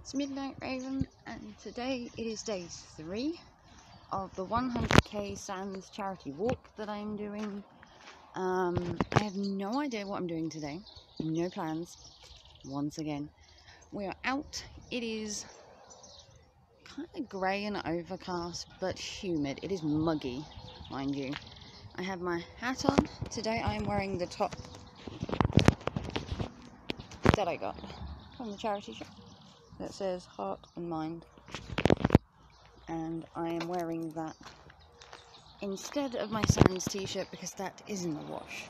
It's Midnight Raven, and today it is day 3 of the 100k Sands charity walk that I'm doing. I have no idea what I'm doing today, no plans. Once again, we are out. It is kind of grey and overcast, but humid. It is muggy, mind you. I have my hat on. Today I am wearing the top that I got from the charity shop that says Heart and Mind, and I am wearing that instead of my Sands t-shirt because that is in the wash.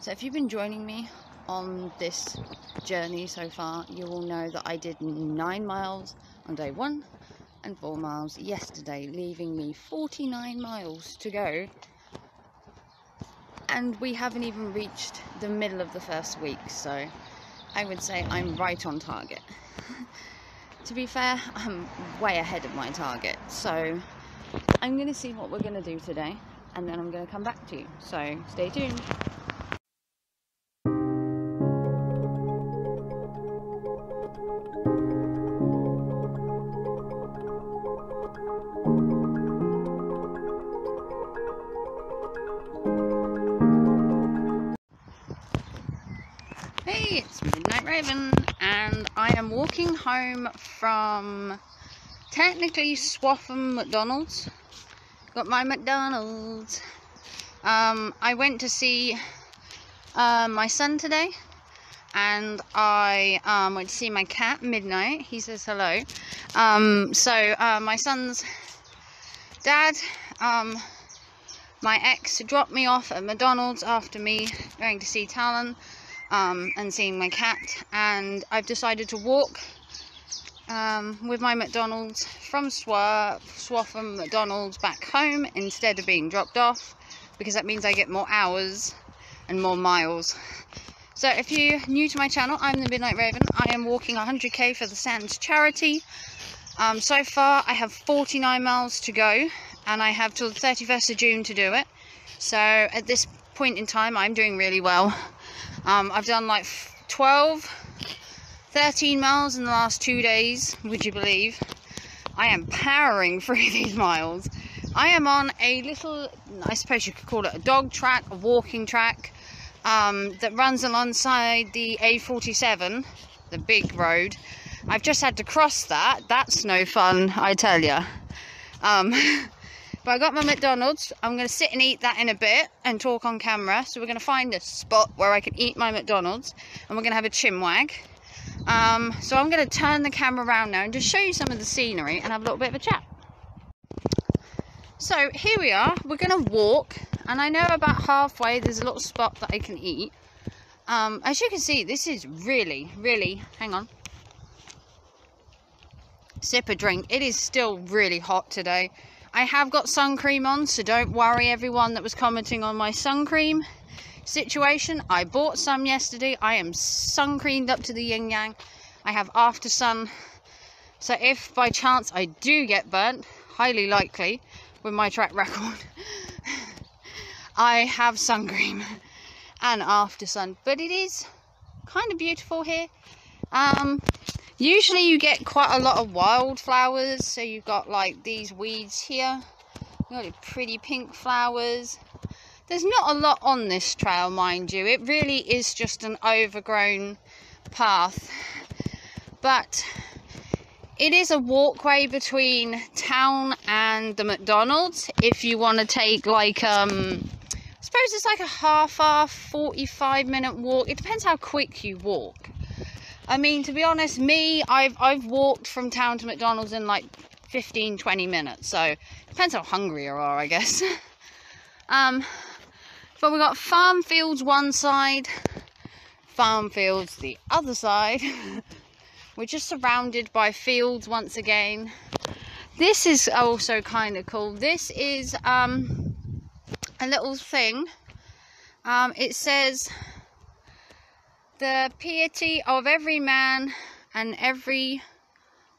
So if you've been joining me on this journey so far, you will know that I did 9 miles on day 1 and 4 miles yesterday, leaving me 49 miles to go, and we haven't even reached the middle of the first week, so I would say I'm right on target. To be fair, I'm way ahead of my target, so I'm going to see what we're going to do today, and then I'm going to come back to you, so stay tuned. Hey, it's Midnight Raven, and I am walking home from technically Swaffham McDonald's. Got my McDonald's. I went to see my son today, and I went to see my cat, Midnight. He says hello. My son's dad, my ex, dropped me off at McDonald's after me going to see Talon and seeing my cat, and I've decided to walk with my McDonald's from Swaffham McDonald's back home instead of being dropped off, because that means I get more hours and more miles. So if you're new to my channel, I'm the Midnight Raven. I am walking 100k for the Sands charity. So far I have 49 miles to go, and I have till the 31st of June to do it. So at this point in time I'm doing really well. I've done like 13 miles in the last 2 days, would you believe? I am powering through these miles. I am on a little, I suppose you could call it a dog track, a walking track, that runs alongside the A47, the big road. I've just had to cross that. That's no fun, I tell ya. But I got my McDonald's. I'm going to sit and eat that in a bit and talk on camera. So we're going to find a spot where I can eat my McDonald's, and we're going to have a chinwag. So I'm going to turn the camera around now and just show you some of the scenery and have a little bit of a chat. So here we are. We're going to walk, and I know about halfway there's a little spot that I can eat. As you can see, this is really, hang on. Sip a drink. It is still really hot today. I have got sun cream on, so don't worry everyone that was commenting on my sun cream situation. I bought some yesterday. I am sun creamed up to the yin yang. I have after sun, so if by chance I do get burnt, highly likely with my track record, I have sun cream and after sun. But it is kind of beautiful here. Usually you get quite a lot of wildflowers, so you've got like these weeds here. You've got the pretty pink flowers. There's not a lot on this trail, mind you. It really is just an overgrown path. But it is a walkway between town and the McDonald's. If you want to take like, I suppose it's like a half-hour, 45-minute walk. It depends how quick you walk. I mean, to be honest, I've walked from town to McDonald's in like 15-20 minutes, so it depends how hungry you are, I guess. But we've got farm fields one side, farm fields the other side. We're just surrounded by fields once again. This is also kind of cool. This is a little thing. It says, "The piety of every man and every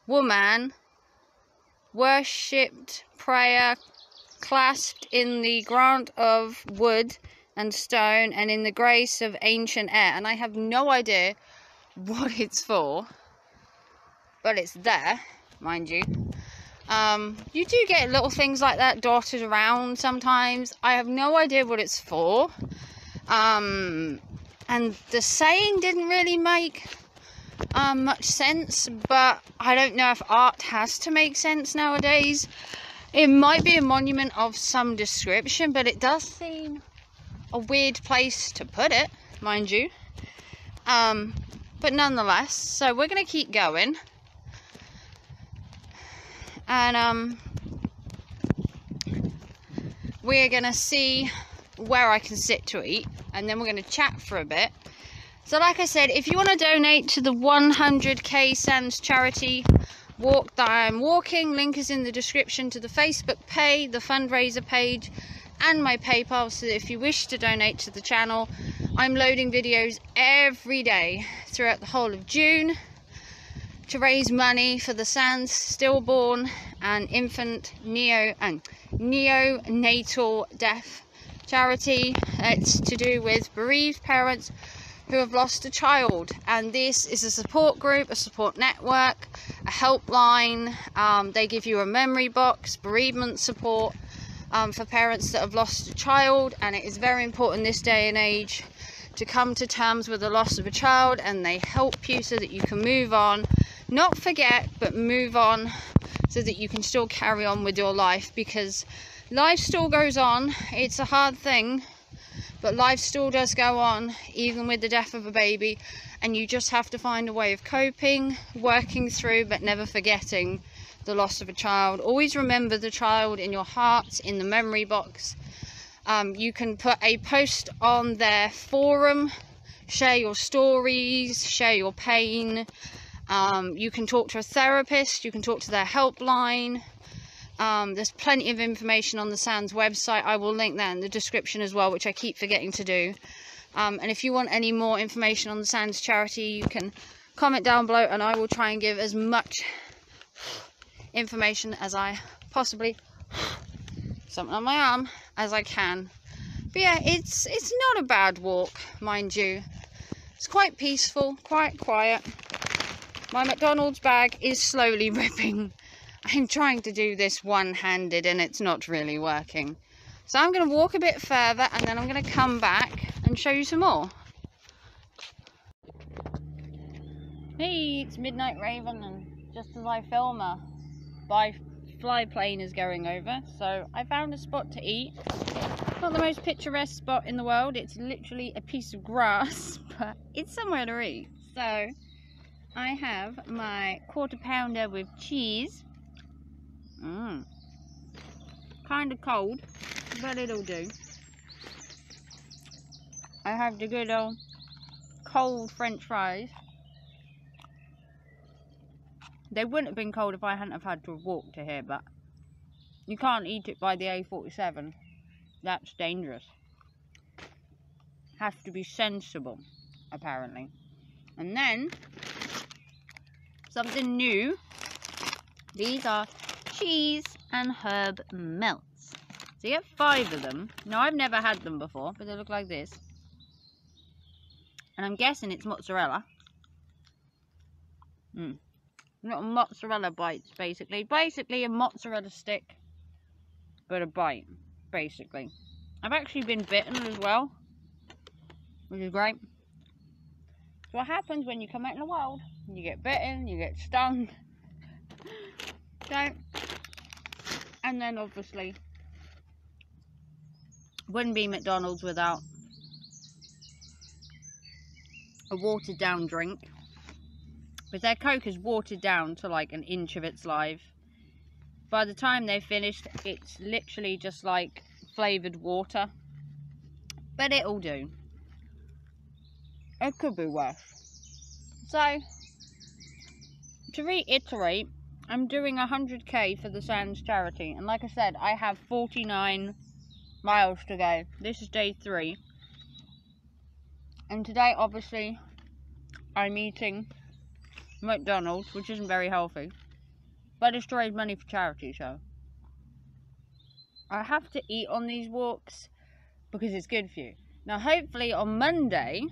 woman worshipped prayer clasped in the grant of wood and stone and in the grace of ancient air." And I have no idea what it's for. but it's there, mind you. You do get little things like that dotted around sometimes. I have no idea what it's for. And the saying didn't really make much sense, but I don't know if art has to make sense nowadays. It might be a monument of some description, but it does seem a weird place to put it, mind you. But nonetheless, so we're going to keep going. And we're going to see where I can sit to eat. And then we're going to chat for a bit. So like I said, if you want to donate to the 100k Sands charity walk that I'm walking, link is in the description to the Facebook page, the fundraiser page, and my PayPal. So if you wish to donate to the channel, I'm loading videos every day throughout the whole of June to raise money for the Sands stillborn and infant neonatal death charity. It's to do with bereaved parents who have lost a child, and this is a support group, a support network, a helpline. They give you a memory box, bereavement support for parents that have lost a child, and it is very important this day and age to come to terms with the loss of a child, and they help you so that you can move on, not forget, but move on so that you can still carry on with your life, because life still goes on. It's a hard thing, but life still does go on, even with the death of a baby, and you just have to find a way of coping, working through, but never forgetting the loss of a child. Always remember the child in your heart, in the memory box. You can put a post on their forum, share your stories, share your pain. You can talk to a therapist, you can talk to their helpline. There's plenty of information on the Sands website. I will link that in the description as well, which I keep forgetting to do. And if you want any more information on the Sands charity, you can comment down below, and I will try and give as much information as I possibly, something on my arm, as I can. But yeah, it's not a bad walk, mind you. It's quite peaceful, quite quiet. My McDonald's bag is slowly ripping. I'm trying to do this one-handed and it's not really working. So I'm going to walk a bit further and then I'm going to come back and show you some more. Hey, it's Midnight Raven, and just as I film, a fly plane is going over. So I found a spot to eat. Not the most picturesque spot in the world. It's literally a piece of grass, but it's somewhere to eat. So I have my quarter pounder with cheese. Kind of cold, but it'll do. I have the good old cold French fries. They wouldn't have been cold if I hadn't have had to walk to here, but you can't eat it by the A47. That's dangerous. Have to be sensible, apparently. And then something new. These are cheese and herb melts. So you get 5 of them. Now, I've never had them before, but they look like this. And I'm guessing it's mozzarella. Little mozzarella bites, basically. Basically a mozzarella stick, but a bite, basically. I've actually been bitten as well, which is great. So what happens when you come out in the wild? You get bitten, you get stung. So, and then obviously wouldn't be McDonald's without a watered down drink, because their Coke is watered down to like an inch of its life. By the time they're finished, it's literally just like flavoured water, but it'll do. It could be worse. So, to reiterate, I'm doing 100k for the Sands charity, and like I said, I have 49 miles to go. This is day 3, and today obviously I'm eating McDonald's, which isn't very healthy, but it's to raise money for charity, so I have to eat on these walks because it's good for you. Now hopefully on Monday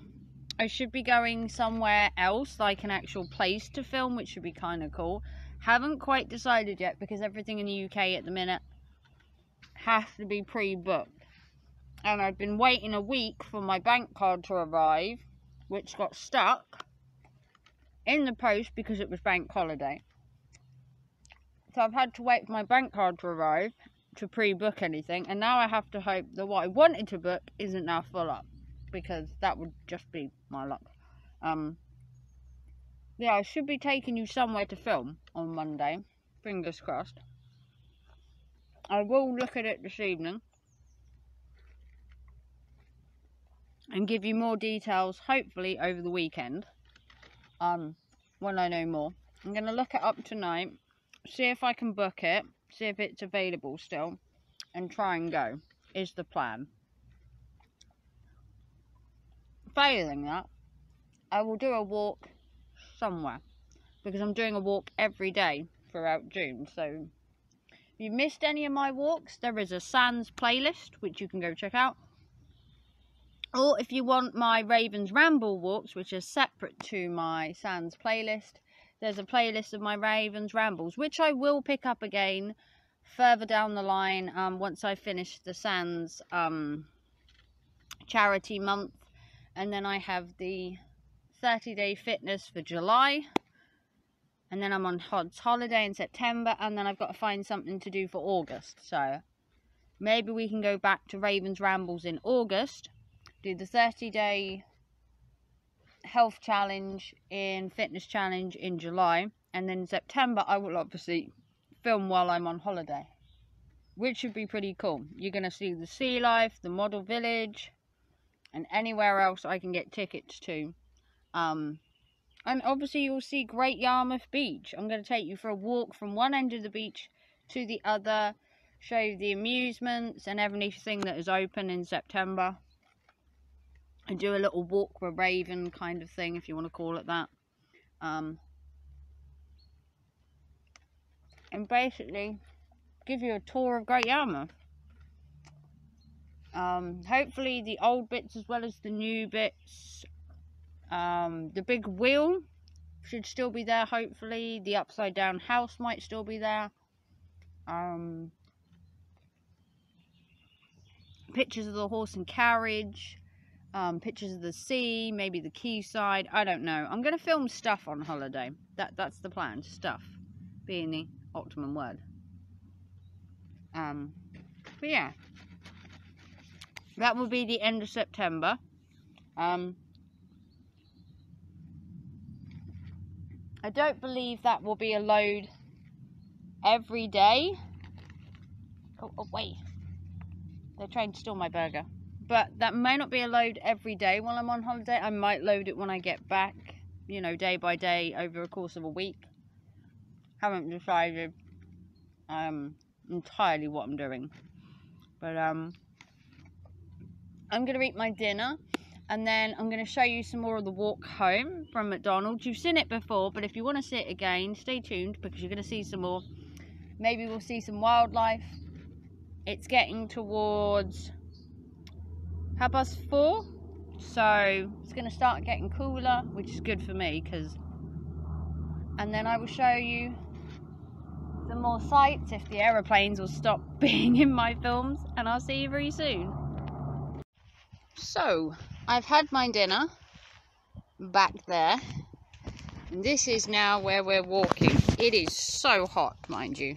I should be going somewhere else, like an actual place to film, which should be kind of cool. Haven't quite decided yet, because everything in the UK at the minute has to be pre-booked. And I've been waiting a week for my bank card to arrive, which got stuck in the post because it was bank holiday. So I've had to wait for my bank card to arrive to pre-book anything, and now I have to hope that what I wanted to book isn't now full up, because that would just be my luck. Yeah, I should be taking you somewhere to film on Monday, fingers crossed. I will look at it this evening and give you more details, hopefully over the weekend, when I know more. I'm going to look it up tonight, see if I can book it, see if it's available still, and try and go, is the plan. Failing that, I will do a walk somewhere, because I'm doing a walk every day throughout June. So if you've missed any of my walks, there is a Sands playlist which you can go check out. Or if you want my Ravens Ramble walks, which are separate to my Sands playlist, there's a playlist of my Ravens Rambles, which I will pick up again further down the line, once I finish the Sands charity month. And then I have the 30-day fitness for July. And then I'm on Hod's holiday in September. And then I've got to find something to do for August. So maybe we can go back to Ravens Rambles in August. Do the 30-day health challenge in fitness challenge in July. And then in September, I will obviously film while I'm on holiday, which should be pretty cool. You're going to see the sea life, the model village, and anywhere else I can get tickets to. And obviously you'll see Great Yarmouth Beach. I'm going to take you for a walk from one end of the beach to the other, show you the amusements and everything that is open in September, and do a little walk with Raven kind of thing, if you want to call it that. And basically give you a tour of Great Yarmouth. Hopefully the old bits as well as the new bits. The big wheel should still be there, hopefully. The upside down house might still be there. Pictures of the horse and carriage. Pictures of the sea, maybe the quayside. I don't know. I'm going to film stuff on holiday. That's the plan. Stuff being the optimum word. But yeah, that will be the end of September. I don't believe that will be a load every day. Oh, wait. They're trying to steal my burger. But that may not be a load every day while I'm on holiday. I might load it when I get back, you know, day by day over the course of a week. Haven't decided entirely what I'm doing. But I'm going to eat my dinner. And then I'm going to show you some more of the walk home from McDonald's. You've seen it before, but if you want to see it again, stay tuned, because you're going to see some more. Maybe we'll see some wildlife. It's getting towards 4:30, so it's going to start getting cooler, which is good for me, and then I will show you some more sights if the aeroplanes will stop being in my films, and I'll see you very soon. So I've had my dinner back there, and this is now where we're walking. It is so hot, mind you.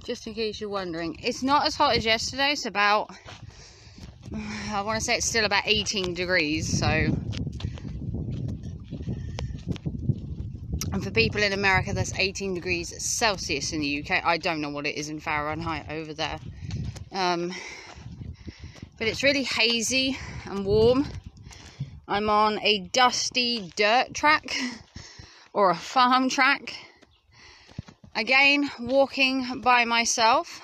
Just in case you're wondering, it's not as hot as yesterday. It's about, I want to say it's still about 18 degrees, so, and for people in America, that's 18 degrees Celsius in the UK. I don't know what it is in Fahrenheit over there, but it's really hazy and warm. I'm on a dusty dirt track, or a farm track. Again, walking by myself.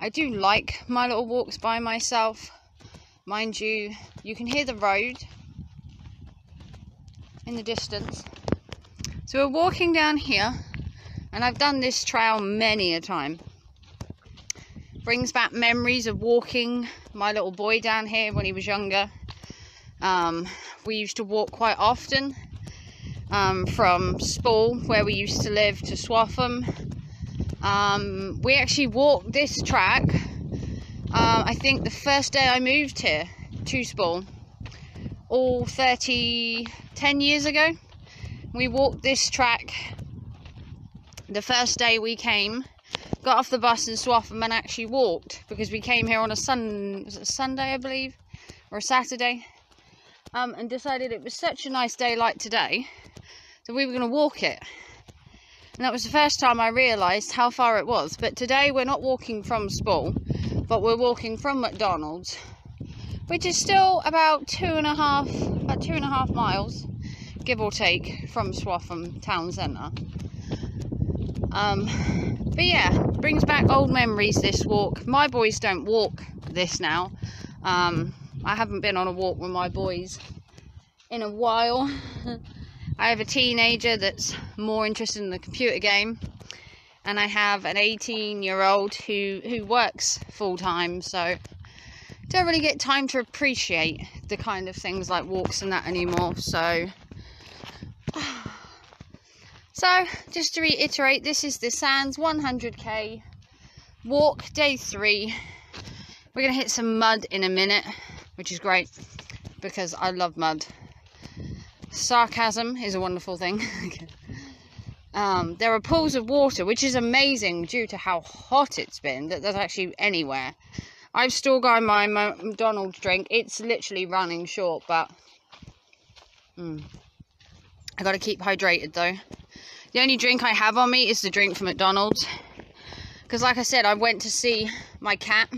I do like my little walks by myself. Mind you, you can hear the road in the distance. So we're walking down here, and I've done this trail many a time. Brings back memories of walking my little boy down here when he was younger. We used to walk quite often from Spall, where we used to live, to Swaffham. We actually walked this track, I think the first day I moved here to Spall, all 10 years ago. We walked this track the first day we came, got off the bus in Swaffham and actually walked, because we came here on a Sunday, I believe, or a Saturday, and decided it was such a nice day like today that we were going to walk it. And that was the first time I realised how far it was. But today we're not walking from Spall, but we're walking from Mcdonalds, which is still about 2.5 miles, give or take, from Swaffham town centre. But yeah, brings back old memories, this walk. My boys don't walk this now. I haven't been on a walk with my boys in a while. I have a teenager that's more interested in the computer game, and I have an 18-year-old who works full-time, so don't really get time to appreciate the kind of things like walks and that anymore. So just to reiterate, this is the Sands 100k walk, day 3. We're going to hit some mud in a minute, which is great because I love mud. Sarcasm is a wonderful thing. There are pools of water, which is amazing due to how hot it's been, that there's actually anywhere. I've still got my McDonald's drink. It's literally running short, but I got to keep hydrated though. The only drink I have on me is the drink from McDonald's, because like I said, I went to see my cat,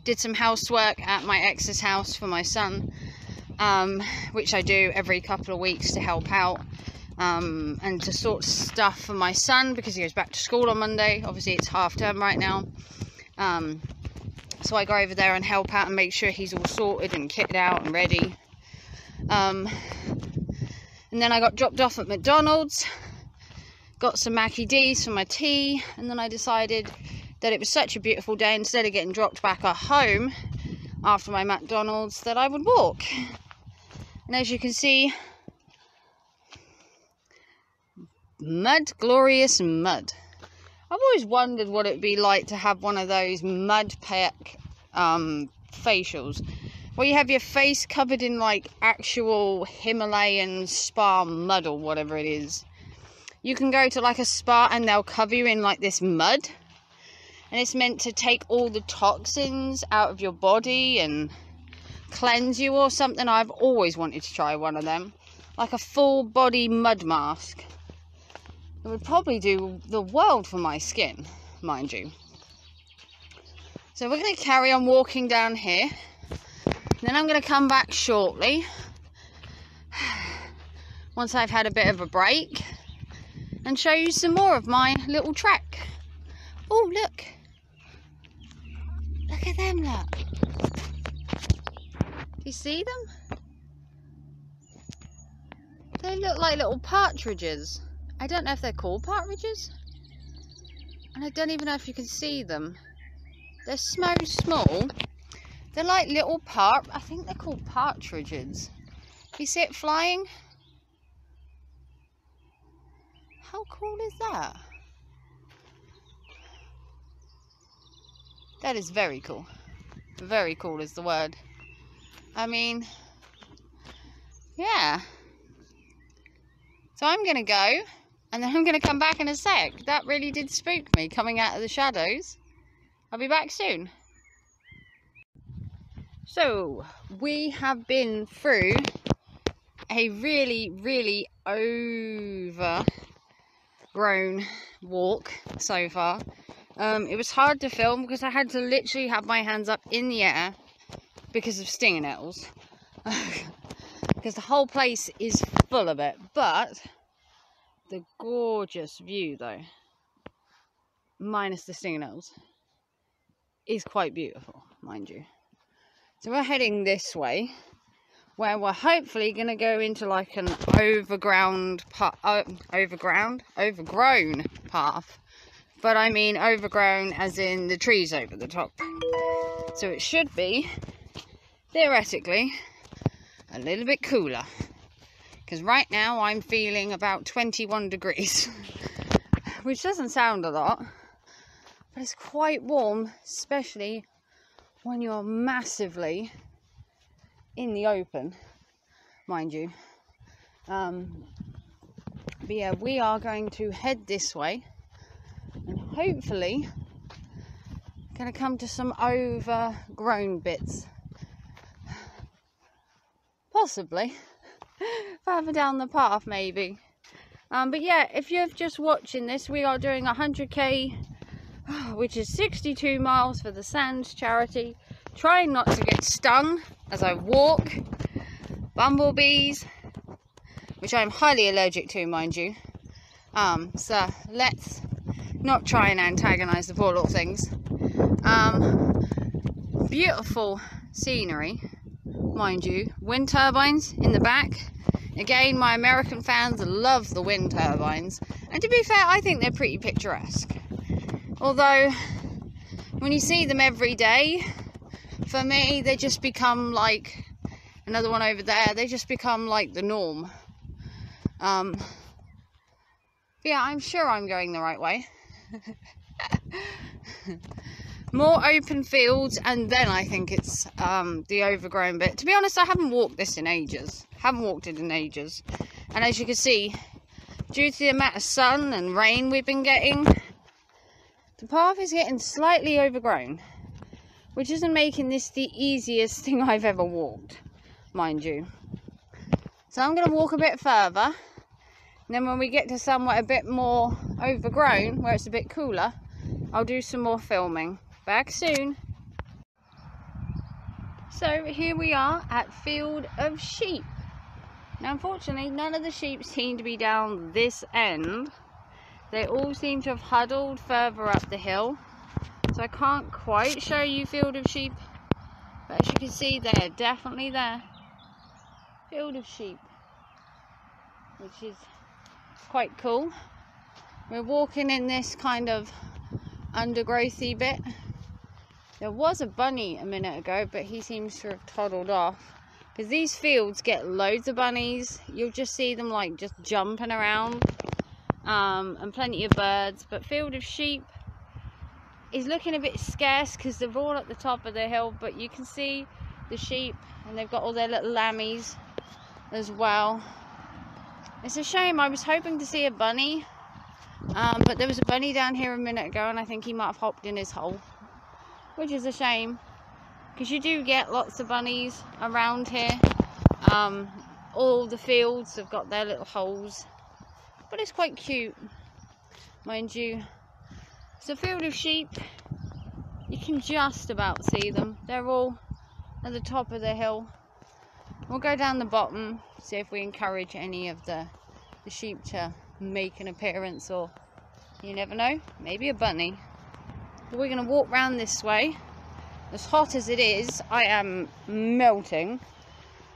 did some housework at my ex's house for my son, which I do every couple of weeks to help out, and to sort stuff for my son because he goes back to school on Monday. Obviously it's half term right now, so I go over there and help out and make sure he's all sorted and kitted out and ready. And then I got dropped off at McDonald's, got some Mackie D's for my tea, and then I decided that it was such a beautiful day, instead of getting dropped back at home after my McDonald's, that I would walk. And as you can see, mud, glorious mud. I've always wondered what it would be like to have one of those mud pack facials, where you have your face covered in like actual Himalayan spa mud or whatever it is. You can go to like a spa and they'll cover you in like this mud, and it's meant to take all the toxins out of your body and cleanse you or something. I've always wanted to try one of them, like a full body mud mask. It would probably do the world for my skin, mind you. So we're going to carry on walking down here. Then I'm going to come back shortly, once I've had a bit of a break, and show you some more of my little trek. Oh, look. Look at them, look. Do you see them? They look like little partridges. I don't know if they're called partridges. And I don't even know if you can see them. They're so small. They're like little I think they're called partridges. You see it flying? How cool is that? That is very cool. Very cool is the word. I mean, yeah. So I'm going to go, and then I'm going to come back in a sec. That really did spook me, coming out of the shadows. I'll be back soon. So, we have been through a really overgrown walk so far. It was hard to film because I had to literally have my hands up in the air because of stinging nettles. Because the whole place is full of it. But the gorgeous view though, minus the stinging nettles, is quite beautiful, mind you. So we're heading this way, where we're hopefully going to go into like an overgrown path. But I mean overgrown as in the trees over the top. So it should be, theoretically, a little bit cooler. Because right now I'm feeling about 21 degrees, which doesn't sound a lot, but it's quite warm, especially when you're massively in the open, mind you. But yeah, we are going to head this way and hopefully going to come to some overgrown bits, possibly further down the path maybe. But yeah, if you're just watching this, we are doing 100k, which is 62 miles for the Sands charity, trying not to get stung as I walk. Bumblebees, which I'm highly allergic to, mind you. So let's not try and antagonize the poor little things. Beautiful scenery, mind you. Wind turbines in the back. Again, my American fans love the wind turbines, and to be fair, I think they're pretty picturesque. Although when you see them every day, for me they just become like, another one over there, they just become like the norm. Yeah, I'm sure I'm going the right way. More open fields, and then I think it's the overgrown bit. To be honest, I haven't walked this in ages. Haven't walked it in ages. And as you can see, due to the amount of sun and rain we've been getting, the path is getting slightly overgrown, which isn't making this the easiest thing I've ever walked, mind you. So I'm going to walk a bit further, and then when we get to somewhere a bit more overgrown, where it's a bit cooler, I'll do some more filming. Back soon. So here we are at Field of Sheep. Now unfortunately, none of the sheep seem to be down this end. They all seem to have huddled further up the hill. So I can't quite show you Field of Sheep. But as you can see, they're definitely there. Field of Sheep. Which is quite cool. We're walking in this kind of undergrowthy bit. There was a bunny a minute ago, but he seems to have toddled off. Because these fields get loads of bunnies. You'll just see them like just jumping around. And plenty of birds. But Field of Sheep is looking a bit scarce because they're all at the top of the hill. But you can see the sheep, and they've got all their little lammies as well. It's a shame. I was hoping to see a bunny. But there was a bunny down here a minute ago, and I think he might have hopped in his hole. Which is a shame, because you do get lots of bunnies around here. All the fields have got their little holes, but it's quite cute, mind you. It's a Field of Sheep. You can just about see them. They're all at the top of the hill. We'll go down the bottom, see if we encourage any of the sheep to make an appearance, or you never know, maybe a bunny. But we're going to walk round this way. As hot as it is, I am melting.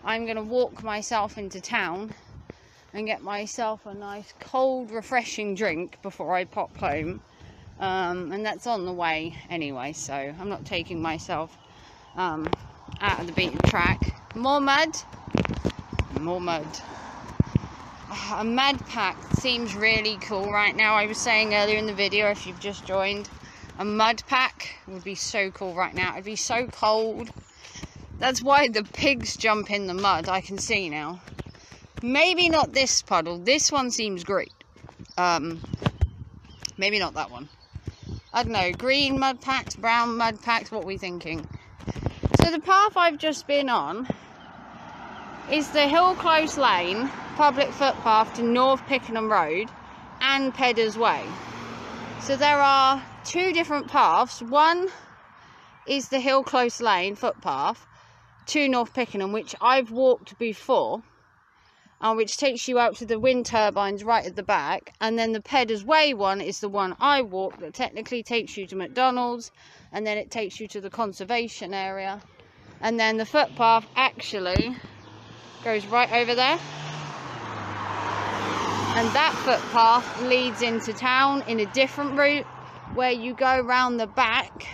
I'm going to walk myself into town and get myself a nice cold refreshing drink before I pop home. And that's on the way anyway, so I'm not taking myself out of the beaten track. More mud. More mud. A mud pack seems really cool right now. I was saying earlier in the video, if you've just joined, a mud pack would be so cool right now. It'd be so cold. That's why the pigs jump in the mud, I can see now. Maybe not this puddle. This one seems great. Maybe not that one. I don't know. Green mud packs, brown mud packs, what are we thinking? So the path I've just been on is the Hill Close Lane public footpath to North Pickenham Road and Peddars Way. So there are two different paths. One is the Hill Close Lane footpath to North Pickenham, which I've walked before, which takes you out to the wind turbines right at the back. And then the Peddars Way one is the one I walked that technically takes you to Mcdonalds, and then it takes you to the conservation area. And then the footpath actually goes right over there. And that footpath leads into town in a different route, where you go round the back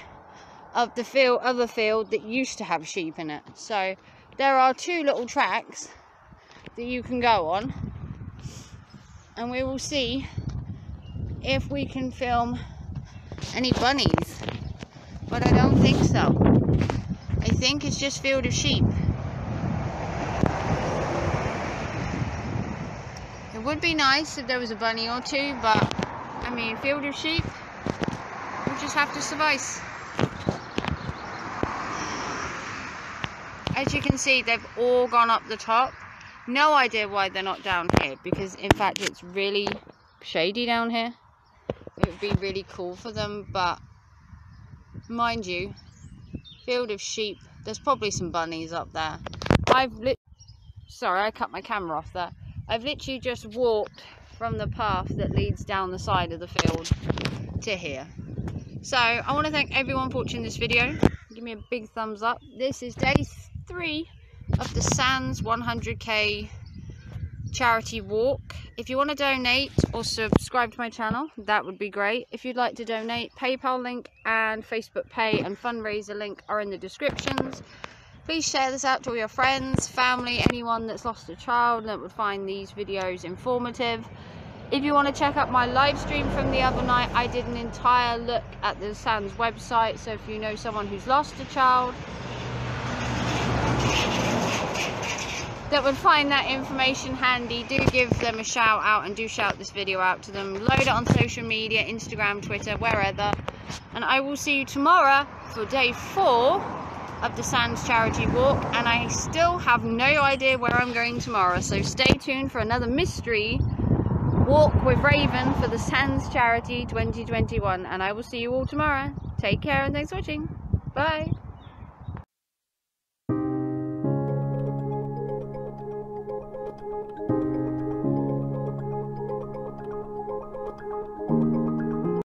of the field, other field that used to have sheep in it. So there are 2 little tracks that you can go on, and we will see if we can film any bunnies, but I don't think so. I think it's just field of sheep. It would be nice if there was a bunny or 2, but I mean, field of sheep, we'll just have to suffice. As you can see, they've all gone up the top. No idea why they're not down here, because in fact it's really shady down here. It would be really cool for them, but mind you, field of sheep, there's probably some bunnies up there. Sorry, I cut my camera off there. I've literally just walked from the path that leads down the side of the field to here. So I want to thank everyone for watching this video. Give me a big thumbs up. This is day 3 of the Sands 100k charity walk. If you want to donate or subscribe to my channel, that would be great. If you'd like to donate, PayPal link and Facebook Pay and fundraiser link are in the descriptions. Please share this out to all your friends, family, anyone that's lost a child that would find these videos informative. If you want to check out my live stream from the other night, I did an entire look at the Sands website, so if you know someone who's lost a child that would find that information handy, do give them a shout out and do shout this video out to them. Load it on social media, Instagram, Twitter, wherever. And I will see you tomorrow for day 4 of the Sands charity walk, and I still have no idea where I'm going tomorrow, so stay tuned for another mystery walk with Raven for the Sands charity 2021, and I will see you all tomorrow. Take care and thanks for watching. Bye.